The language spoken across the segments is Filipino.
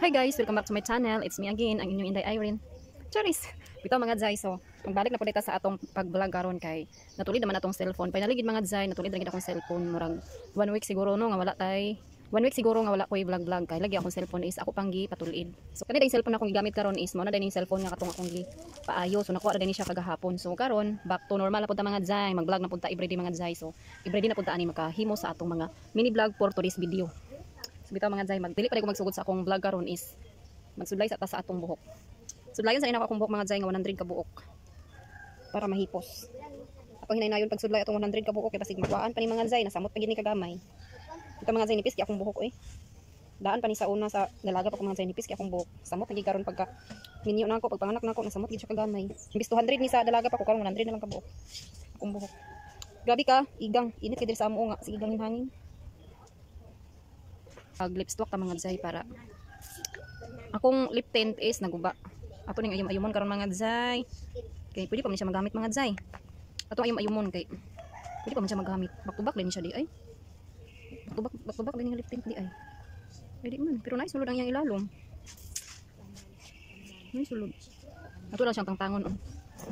Hi guys, welcome back to my channel. It's me again, ang inyong Inday Irene. Charis! Bitaw mga Zay, so magbalik na po dito sa atong pag-vlog karon kay natulid naman atong cellphone. Finally gid mga Zay, natulid ra gid akong cellphone murag 1 week siguro no nga wala tay. 1 week siguro nga wala ko i-vlog kay lagi akong cellphone is ako panggi patulid. So kani ding cellphone akong gigamit karon is mo na din cellphone nga katong akong gi paayo. So nakuha ra din siya kagahapon. So karon back to normal na punta mga Zay, mag-vlog na punta everyday mga Zay. So everyday na punta ani makahimo sa atong mga mini vlog for today's video. Bitaw mga Zay, magdili pa rin ko magsugod sa akong vlog karon is magsudlay sa atong buhok. Sudlayon sa ina ko akong buhok mga Zay nga 100 ka buhok para mahipos. Ako hinay-nayon pag sudlay atong 100 ka buhok kay basig makuhaan pa ni mga Zay, nasamot pa gid ni kagamay. Ito mga Zay nipis kay akong buhok Daan pa ni sa una sa dalaga pa ko mga Zay nipis kay akong buhok. Samot lagi karon pagka minyo na ako pagpanganak na ako nasamot gid siya kagamay. Imbis 200 ni sa dalaga pa ko karon 100 na lang ka buhok. Akong buhok. Grabe ka, igang init kay diri sa amo nga sige igang hangin. Lip stock ta mga Zay para akong lip tint is naguba. Ato ning ayum-ayumon karon mga Zay. Kay pwede pa man siya magamit mga Zay. Ato ayum-ayumon kay pwede pa man siya magamit. Back to back din siya di ay. Back to back din yung lip tint di ay. Pwede man pero nice sulod ang iyang ilalom. Nice sulod. Ato lang siyang tangtangon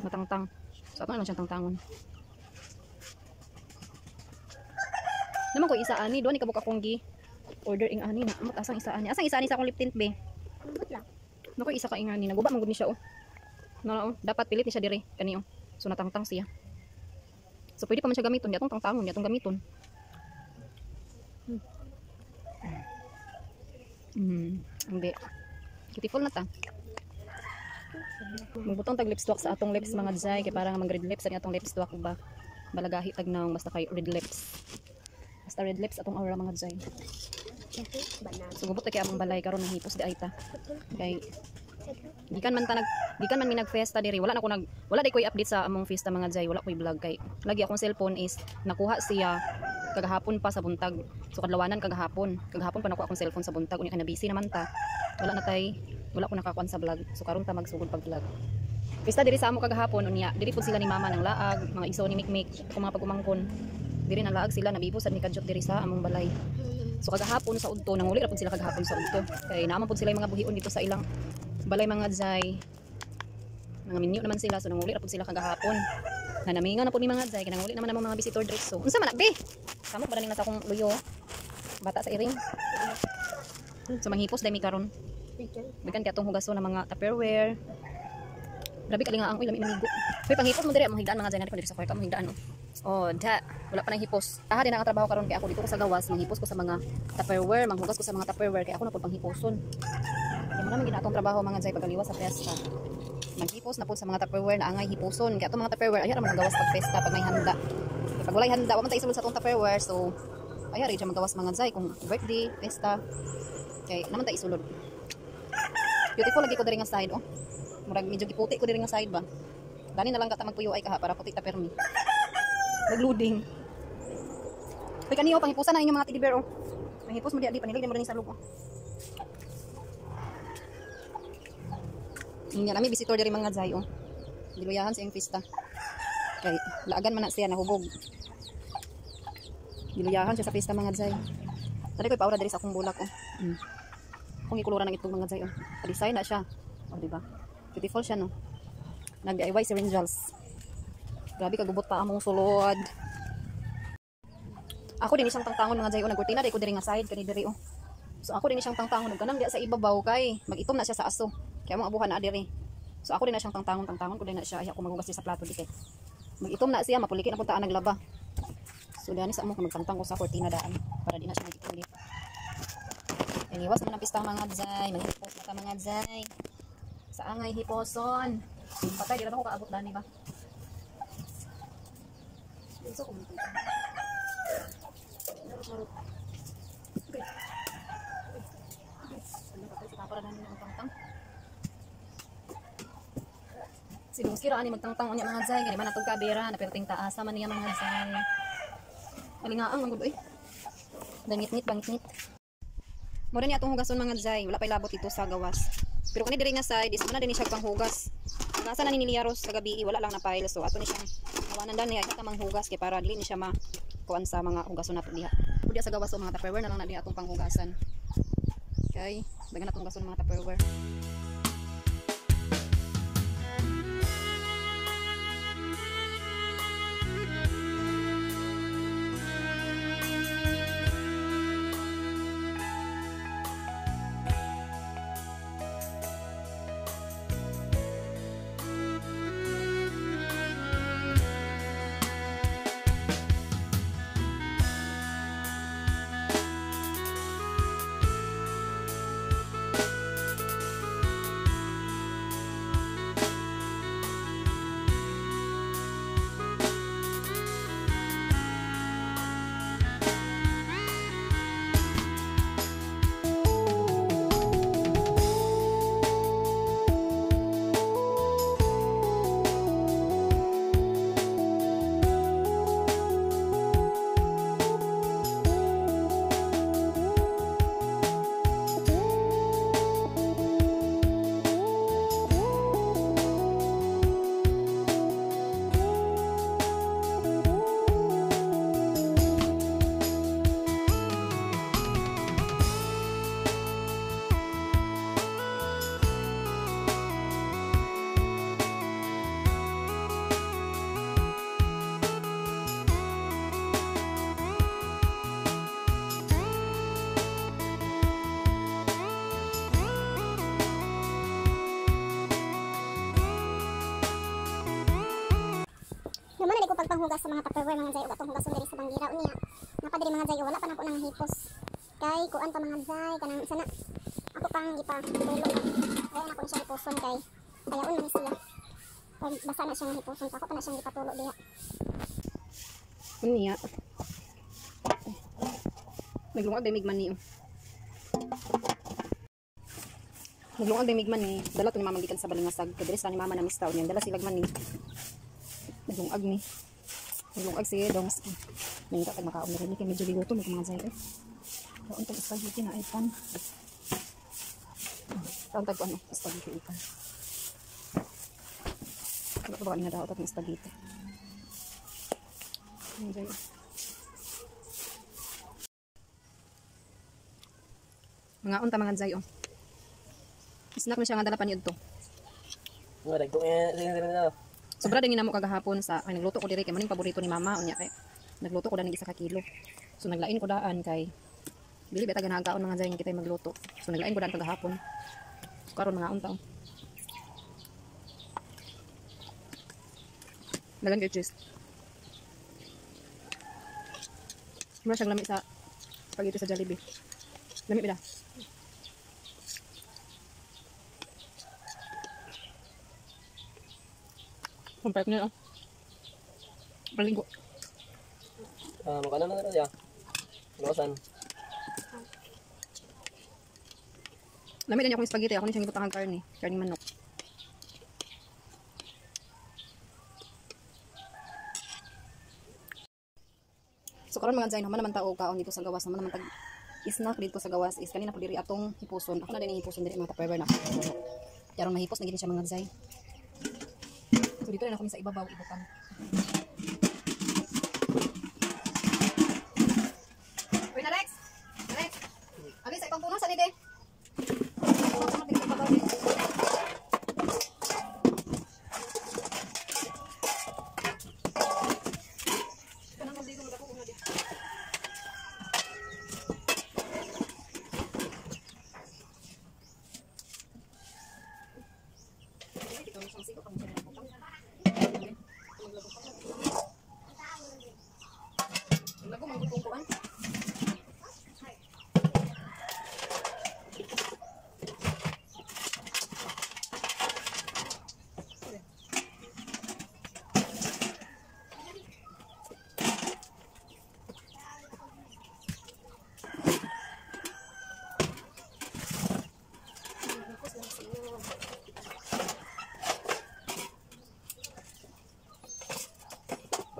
matangtang. So ato lang siyang tangtangon. Naman ko isa ani do ni kabuk akong gi order ing ani na amot asang isa ani sa akong lip tint be nako isa ka ing ani naguba man gud ni siya no dapat pilit ni siya dire kani so natangtang siya so pwede pa man siya gamiton di atong tangtangon di atong gamiton hindi beautiful na ta magbutong tag lip stock sa atong lips mga Zay kay para nga mag red lips ani atong lip stock ba balagahi tag naong basta kay red lips basta red lips atong aura mga Zay. So gubot kay among balay karon nahipos di ay ta. Kay gikan man mi nagfesta diri wala day koy update sa among fiesta mga Zay, wala koy vlog kay lagi akong cellphone is nakuha siya kagahapon pa sa buntag. So kadlawanan kagahapon pa nakuha akong cellphone sa buntag unya kana busy naman ta. Wala ko nakakuan sa vlog. So karon ta magsugod pag vlog. Fiesta diri sa amo kagahapon unya diri pud sila ni mama nang laag, mga iso ni Mikmik, ako mga pagumangkon. Diri nang laag sila nabibusad ni kadjot diri sa among balay. So kagahapon sa udto nanguli ra pud sila kagahapon sa udto. Kay naman pud sila yung mga buhion dito sa ilang balay mga Zay. Mga minyo naman sila so nanguli ra pud sila kagahapon. Nanamingaw na pud ni mga Zay kay nanguli naman ang mga visitor diretso. Unsa man be? Kamo ba ning nasa akong luyo? Bata sa iring. So manghipos dai mi karon. Bigan kay atong hugason ng mga Tupperware. Grabe kalingaang lami namigo. Hoy panghipos mo diri among higdaan mga Zay na diri sa kwarto among higdaan wala pa nang hipos. Aha din ang trabaho karon kay ako dito ko sa gawas manghipos ko sa mga Tupperware, manghugas ko sa mga Tupperware kay ako na pud panghiposon. Kay mo naman ginatong trabaho mga Zay pagaliwas sa fiesta. Maghipos na pud sa mga Tupperware na angay hiposon. Kay atong mga Tupperware ayara man gawas pag fiesta pag may handa. Kay pag walay handa wa man ta isulod sa atong Tupperware so ayara jud magawas mga Zay kung birthday, fiesta. Kay naman ta isulod. Beautiful lagi ko diri nga side Murag medyo giputi ko diri nga side ba. Dani na lang kata magpuyo ay kaha para puti ta permi. Nagloading. Hoy kaniyo panghipusan na inyong mga teddy bear Panghipos mo di panilig mo rin sa loob Inya nami visitor diri mga Zay Diluyahan sa iyong fiesta. Kay laagan man na siya nahubog. Diluyahan siya sa fiesta mga Zay. Dali koy paura diri sa akong bulak Kung ikuluran ng itong mga Zay Pa-design na siya. Di ba? Beautiful siya no. Nag-DIY si Ringels. Grabe kagubot pa among sulod. Ako din siyang tangtangon mga Zay nagkurtina dai ko diri nga side kani diri So ako din siyang tangtangon kanang diya sa ibabaw kay mag-itom na siya sa aso. Kaya mo abuhan na diri. So ako din na siyang tangtangon ko din na siya ay ako maghugas sa plato di kay. Mag-itom na siya mapuliki na puntaan naglaba. So dani sa amo magtangtang ko sa kurtina daan para di na siya magikulit. Iniwas man ang pista mga Zay, manghipos na ta mga Zay. Sa angay hiposon. Patay di ra ko kaabot dani ba? So kung si Lucy ra ani magtangtang unya mga Zay kani man atong kabera na perting taasa man niya mga Zay. Alingaang man gud Bangit-ngit. Mura ni atong hugason mga Zay, wala pa ilabot ito sa gawas. Pero kani diri nga side is na din siya panghugas. Nasa na ni Niyaros sa gabi wala lang na pile so ato ni siyang awanan dan niya kita manghugas kay para dili ni siya kuan sa mga hugason nato diha. Diha sa gawas o mga Tupperware na lang na diha atong panghugasan. Okay. Dagan na itong gaso ng mga Tupperware. Naman na ko pagpanghugas sa mga Tupperware mga Jay ug atong hugason diri sa bangira unya. Napadiri mga Jay wala pa nako nang hipos. Kay kuan pa mga Jay kanang sana. Ako pang gipatulog. Kaya na ko siya hiposon kay ayaon man siya. Pag basa na siyang hiposon pa ako pa na siyang gipatulog diha. Unya. Naglungag day migman ni. Naglungag day migman ni. Dala to ni mama gikan sa balingasag. Kadiri sa ni mama na mistaw niya. Dala silag man ni. Naglungag ni. Naglungag siya dong. Nangita tag makaon rin kay medyo ligoto mo mga Jay. Kaon tag spaghetti na ipan. Kaon tag ano spaghetti ipan. Wala pa ba nga daw tag spaghetti. Jay. Mga unta mga Jay oh. Snack mo siya nga dala pa niyo to. Nga dagko na. Sobra din ginamo kagahapon sa kay nagluto ko diri kay maning paborito ni mama unya kay nagluto ko dani isa ka kilo. So naglain ko daan kay dili beta ganagaon mga Jay nga kitay magluto. So naglain ko daan kagahapon. So, karon mga unta. Dagan kay cheese. Mura siyang lami sa spaghetti sa Jollibee. Lami bida. Compare ko nila. Palinggo. Makanan na rin siya. Iwasan. Lami din ako yung spaghetti. Ako na siyang ibutang karne. Karne manok. So karon mga Jay, naman naman tao kaon dito sa gawas. Naman naman tag snack dito sa gawas is kanina po diri atong hipuson. Ako na din hipuson diri mga Tupperware na. Karong mahipos na gid siya mga Jay. So dito rin ako sa ibabaw ibutan. Uy na Rex! Rex! Abi sa ipang puno sa nide.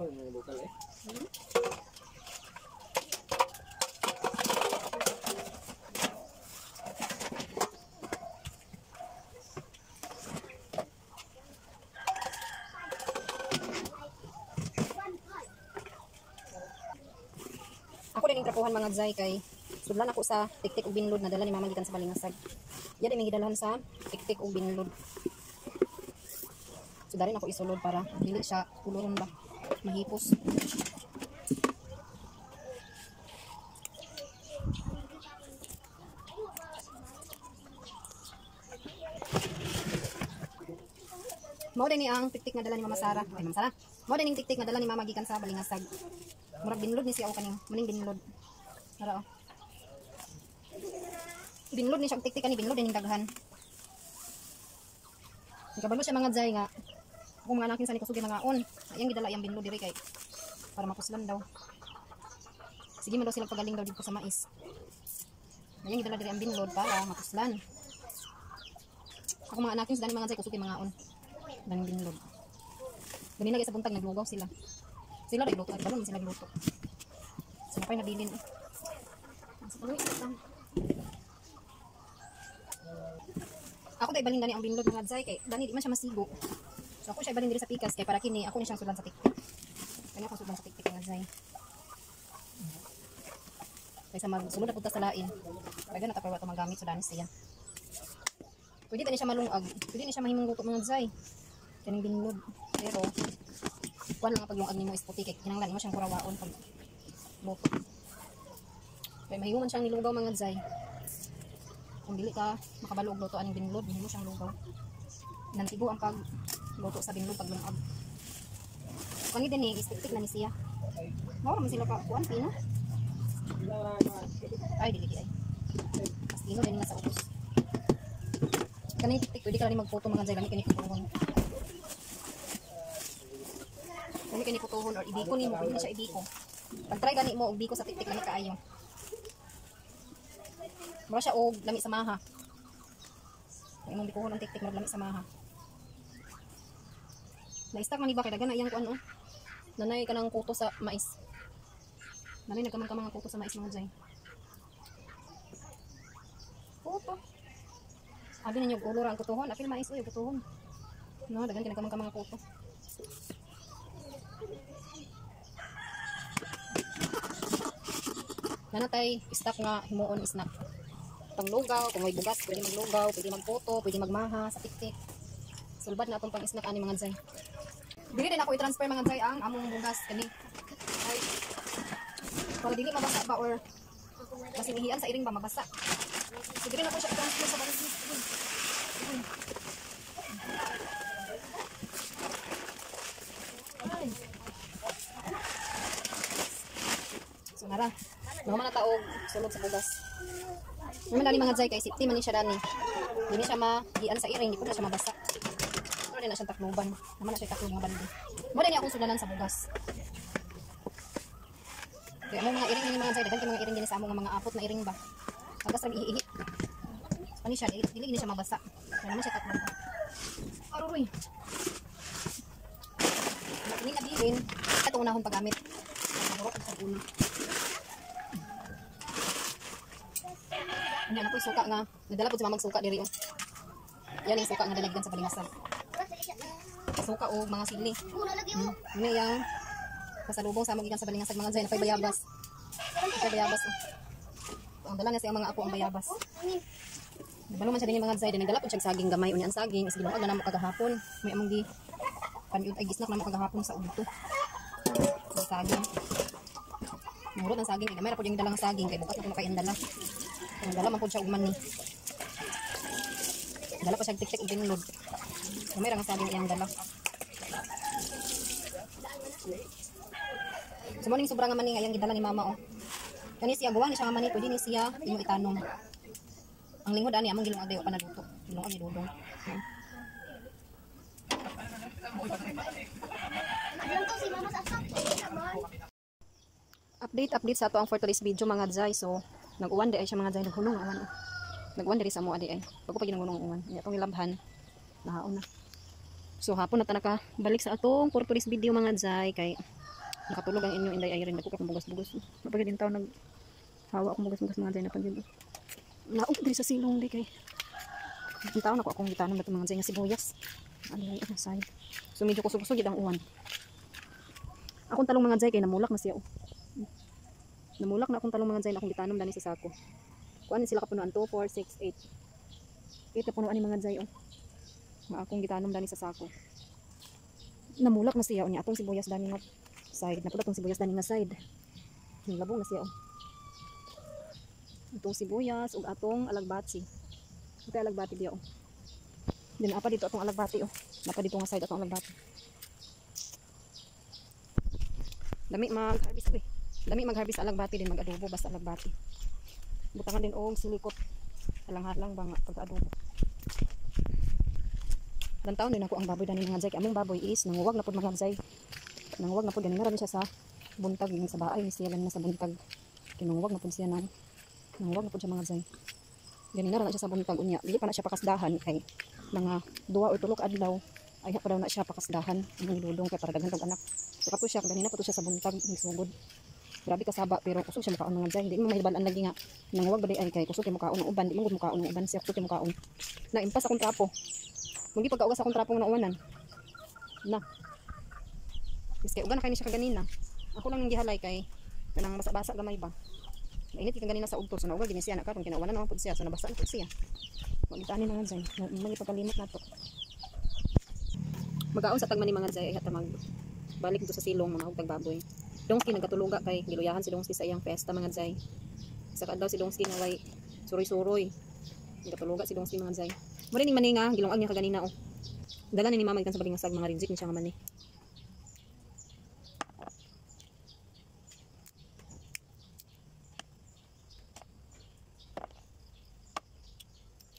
May bukal eh. Ako din yung trapuhan mga Jay kay Sudlan ako sa tiktik ug binlod na dala ni mama gikan sa Balingasag. Yan ay may gidalhan sa tiktik ug binlod. So darin ako isulod para dili siya kuluron ba mahipos. Mao din ni ang tiktik na dala ni Mama Sara. Ay, Mama Sara. Mao din ning tiktik na dala ni Mama gikan sa Balingasag. Murag binlod ni siya o kaning muning binlod. Ara oh. Binlod ni siya tiktik ani binlod din ning daghan. Nagabalo siya mga jay nga. Kung mga anak sa ni kusog mga on. Ayang gidala yang binlod diri kay para makuslan daw. Sige man daw sila pagaling daw dito sa mais. Ayang gidala diri ang binlod para makuslan. Ako mga anak sa dani mga jay kusog mga on. Nang binlod. Ganina kay sa buntag naglugaw sila. Sila nagluto at balon sila nagluto. Sila pa'y nabilin. Sa paluwi lang. Ako tayo balin gani ang binlod mga jay kay dani di man siya masigo. So ako siya balin diri sa pikas kay para kini ako ni siyang sudan sa tiktik. Kanya ako sudan sa tiktik mga jay. Kaysa magsulod na punta sa lain. Talaga natapawa ito magamit so danis siya. Pwede tani siya malungag. Pwede ni siya mahimong luto mga jay. Kaning binlod. Pero kuan lang pag lungag nimo is puti kay kinahanglan mo siyang kurawaon pag luto. Kay mahimuman siyang nilugaw mga jay. Kung dili ka makabalo og luto aning binlod, hindi mo siyang lugaw. Nantigo ang pag luto sa binlod pag lungag. Kani din ni istik na ni siya. Mao man sila ka kuan pino. Ay dili ay. Mas pino din nga sa utos. Kani tiktik pwede ka rin magphoto mga jay gani kani kutuhon. Gani kani kutuhon or ibiko nimo pwede siya ibiko. Pag try gani mo og biko sa tiktik gani kaayo. Mura siya og lami sa maha. Kung imong bikuhon ang tiktik mura lami sa maha. Na-stack man iba kay dagan na iyang kuan oh. Nanay ka nang kuto sa mais. Nanay nagkamang kuto sa mais mga jay. Kuto. Abi ninyo ulo ra ang kutohon, apil mais uy kutohon. No, dagan kinagkamang kuto. Nanatay stack nga himuon is na panglugaw, kung may bugas, pwede maglugaw, pwede magputo, pwede magmaha sa tiktik. Sulbad na itong pang-snack ani mga jay. Dili din ako i-transfer mga jay ang among bugas kani. Ay, para dili mabasa ba or kasi ihian sa iring ba mabasa. So dili na ko siya i-transfer sa balis. So nara, naman na taog sulod sa bugas. Naman dali mga jay kay safety man ni siya dani. Dili siya magian sa iring, di ko na siya mabasa. Ano na siyang takluban. Naman na siya taklong mga bandi. Mo din akong sudanan sa bugas. Kaya mo mga iring ni mga jay, dagan kay mga iring din sa among mga apot na iring ba. Tagas ra iihi. Ani siya, dili ni siya mabasa. Kaya naman siya taklong. Aroy. Ini nabilin, ito unahon paggamit. Nagurot sa una. Ano na po suka nga. Nadala po si mamang suka diri oh. Yan yung suka nga dalagdan sa Balingasag. Suka o mga sili. Ano yung pasalubong sa among gikan sa Balingasag mga jay. Napay bayabas. Napay bayabas oh. Ang dala na siya mga apo ang bayabas. Nabalo man siya din yung mga jay. Nagdala po siya saging gamay. Unya ang saging. Isilong na mo kagahapon. May among di panyud ay gisnak na mo kagahapon sa udto. Ang saging. Murot ang saging. Gamay na po yung dalang saging. Kaya bukas na po makayang dala. Ang dala man po siya ugman ni. Dala pa siya tik-tik binlod. Gamay ra nga saging iyang dala. Sumuning sobra nga man ni ngayang gidala ni mama oh. Kani siya guwang ni siya nga man ni pwede ni siya imo itanom. Ang lingkod ani among gilong agay pa naluto. Gilong agi dudong. Update sa ato ang for today's video mga jay. So nag-uwan di ay siya mga jay naghulong awan. Nag-uwan diri sa mo adi ay. Bago pa ginunong uwan. Nya tong ilabhan. Nahaon na. So hapon na ta nakabalik sa atong for today's video mga jay kay nakatulog ang inyo inday ay rin nagkuka kung bugas-bugas. Napagid din taw nag hawa akong bugas-bugas mga jay na pagid. Naog diri sa silong di kay. Ang taon ako akong gitanom na mga jay nga sibuyas. Ano ay side. So medyo kusog-kusog gid ang uwan. Akong talong mga jay kay namulak na siya oh. Namulak na akong talong mga Zay na akong gitanom dani sa sako. Kuan sila kapunuan 2, 4, 6, 8. 8 na punuan ni mga Zay oh. Nga akong gitanom dani sa sako. Namulak na siya unya atong sibuyas dani nga side. Napula tong sibuyas dani nga side. Labong na siya oh. Itong sibuyas ug atong alagbati. Ito alagbati diya oh. Din apa dito atong alagbati oh. Napa dito nga side atong alagbati. Dami mag-harvest eh. Dami mag-harvest alagbati din mag-adobo basta alagbati. Butangan din og silikot. Halang-halang ba nga pag-adobo. Dan taon din ako ang baboy dani mga Zay. Among baboy is nanguwag na pud mga Zay. Nanguwag na pud ganin ra siya sa buntag yung sa baay ni siya lang na sa buntag. Kinunguwag na pud siya nan. Nanguwag na pud siya mga Zay. Ganin ra na siya sa buntag unya. Dili pa na siya pakasdahan kay mga 2 or 3 ka adlaw ay pa daw na siya pakasdahan ang niludong kay para daghan tong anak. So kato siya ganina pa to siya sa buntag nagsugod. Grabe ka saba pero kusog siya mukaon mga Zay. Hindi mo mahibalan lagi nga nanguwag ba ay kay kusog kay mukaon ng uban, di mo gud mukaon ng uban siya kusog kay mukaon. Na impas akong trapo. Muli pagkaugas akong trapo nga uwanan. Na. Miski ugan na kay ni siya kaganina. Ako lang nang gihalay kay kanang basa-basa gamay ba. Mainit kay ganina sa ugtol so naugal gini siya na karon kinawanan naman pud siya so nabasa na pud siya. Magitani mga Zay. Mali pagkalimot nato. Magaon sa tagman ni mga Zay ay hata mag balik dito sa silong mga hugtag baboy. Dongski nagkatuluga kay giluyahan si Dongski sa iyang festa mga Zay. Sa kadlaw si Dongski nga way suroy-suroy. Nagkatuluga si Dongski mga Zay. Mura ning mani nga gilungag niya kaganina oh. Dala ni mama ikan sa balingasag mga rinjik ni siya nga mani.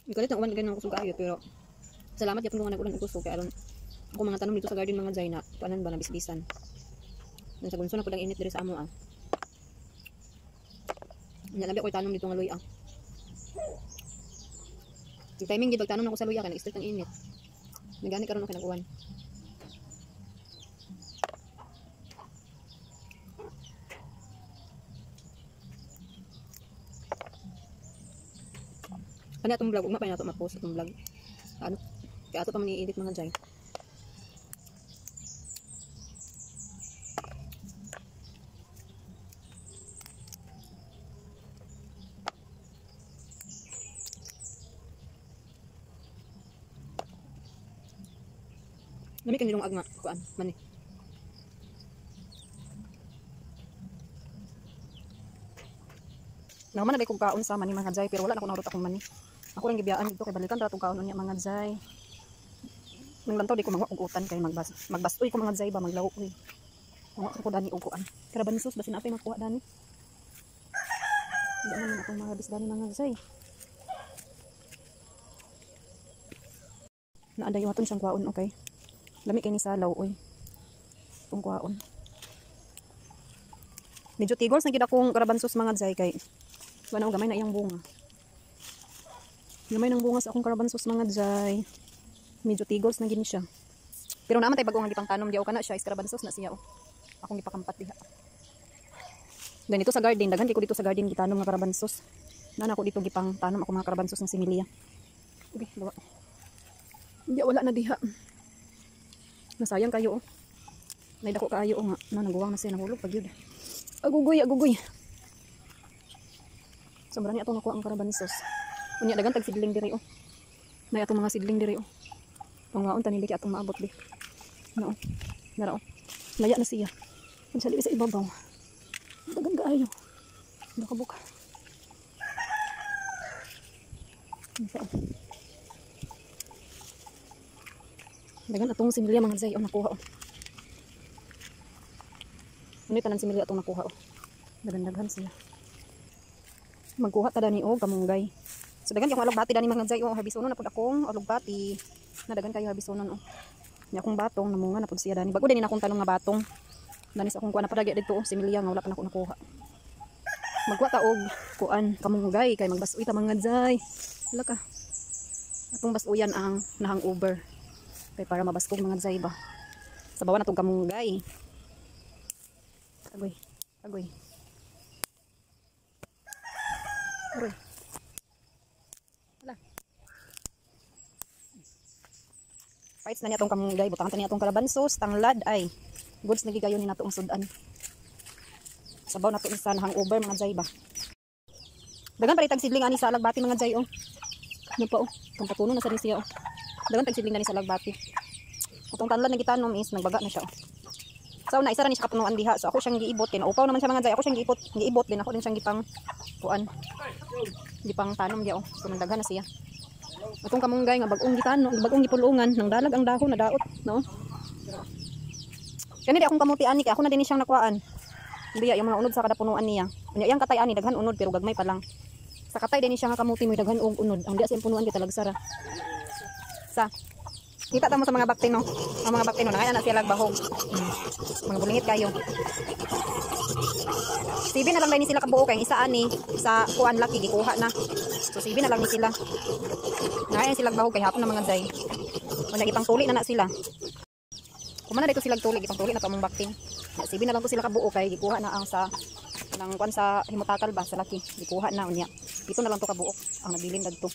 Ikalit ang uwan ganyan kusog kayo pero salamat yapon nga nag-ulan kusog kay aron ako mga tanom dito sa garden mga Zay na panan ba na bisbisan. Nang sa gunso na pud ang init diri sa amo ah. Nya labi ko tanom dito nga luya. Yung timing gid pagtanom ako sa luya kay nag-start ang init. Nagani karon ako nag-uwan. Kani atong vlog, ugma pa nato ma-post atong vlog. Ano? Kaya ato pa man i-edit mga Zay. Nami kan nilong agma kuan mani. Naman na kong kaon sa mani mga Zay pero wala na ko narot akong mani. Ako lang gibiyaan dito kay balikan ra tong kaon unya mga Zay. Nang lantaw di ko mangwa og utan kay magbastoy ko mga Zay ba maglawo ko. Mangwa ko dani og kuan. Karabansos basin apay makuha dani. Hindi naman akong mga bis dani mga Zay. Naaday waton siyang kuwaon okay. Lami kay ni salaw oy. Tong kuwaon. Medyo tigos na gid akong karabansos mga Zay kay wala gamay na iyang bunga. Gamay nang bunga sa akong karabansos mga Zay. Medyo tigos na gid siya. Pero naman tay bagong gipang tanom diaw kana siya is karabansos na siya oh. Akong gipakampat diha. Ganito sa garden, daghan kay ko dito sa garden gitanom nga karabansos. Nana ko dito gipang tanom ako mga karabansos ng similya. Okay, bawa. Hindi wala na diha. Nasayang kayo oh. Naidako kaayo oh nga. Naguwang na siya nahulog pag yun. Agugoy, agugoy. Sobrang niya itong nakuha ang karabansos. Unya dagan tag sidling diri oh. Nay atong mga sidling diri oh. Pangaon tanili kay atong maabot di. No. Nara oh. Laya na siya. Unsali sa ibabaw. Dagan kaayo. Nakabuka. Unsa? Dagan atong similya mga Zay oh nakuha oh. Ano tanan similya atong nakuha oh. Dagan-daghan siya. Magkuha ta dani og kamunggay. So dagan yung alugbati dani mga Zay oh harbisonon na pud akong alugbati. Nadagan kayo harbisonon oh. Nya akong batong namunga na pud siya dani. Bago din akong tanong nga batong. Dani sa akong kuan na padagi dito oh similya nga wala pa nako nakuha. Magkuha ta og kuan kamunggay kay magbasoy ta mga Zay. Wala ka. Atong basuyan ang nahangover. Kay para mabaskog mga Zay ba. Sa bawa na tong kamunggay. Agoy. Agoy. Agoy. Wala. Fights na niya tong kamunggay. Butangan ta niya tong kalabansos. Tanglad ay. Goods nagigayon ni nato ang sudan. Sabaw na to isa na hangover mga jay ba. Dagan pa rin tag sidling ani sa alagbati mga jay oh. Ano pa oh, itong patuno na sa rin siya oh. Dagan tag sidling na ni sa alagbati. Itong tanlan na gitanom is nagbaga na siya oh. So na isa ra ni siya kapunuan diha. So ako siyang giibot kay naupaw naman siya mga jay. Ako siyang giibot din ako din siyang gipang kuan. Gipang tanom dia oh. So nagdaghan na siya. Atong kamunggay nga bagong gitanom, bagong gipulungan nang dalag ang dahon na daot, no? Kani di akong kamuti ani kay ako na din siyang nakuan. Biya yung mga unod sa kada punuan niya. Unya iyang katay ani daghan unod pero gagmay pa lang. Sa katay din siya nga kamuti mo daghan og unod. Ang diya sa punuan kita lagsara. Sa kita ta mo sa mga baktino. Ang mga baktino na na sila lagbahog. Mga bulingit kayo. Sibi na lang ni sila kabuo kay isa ani sa kuan laki gikuha na. So sibi na lang ni sila. Ngayon sila bahog kay hapon na mga jay. Unya ipang tuli na sila. Kumana dito sila tuli, ipang tuli na to mong bakting. Sibi na lang ko sila kabuo kay gikuha na ang sa nang kuan sa himutakal ba sa laki. Gikuha na unya. Dito na lang to kabuok ang nabilin dagto.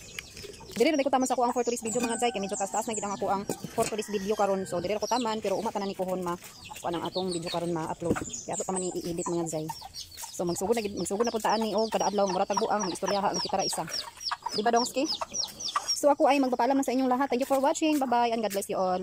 Diri na ko taman sa ko ang for today's video mga jay kay medyo taas na gid ang ako ang for today's video karon. So diri ko taman pero uma tanan ni kuhon ma kuan ang atong video karon ma-upload. Kaya ato pa man i-edit mga jay. So magsugod na puntaan ni og kada adlaw mura tagbuang istoryaha ang kita ra isa. Di ba dongski? So ako ay magpapaalam na sa inyong lahat. Thank you for watching. Bye bye and God bless you all.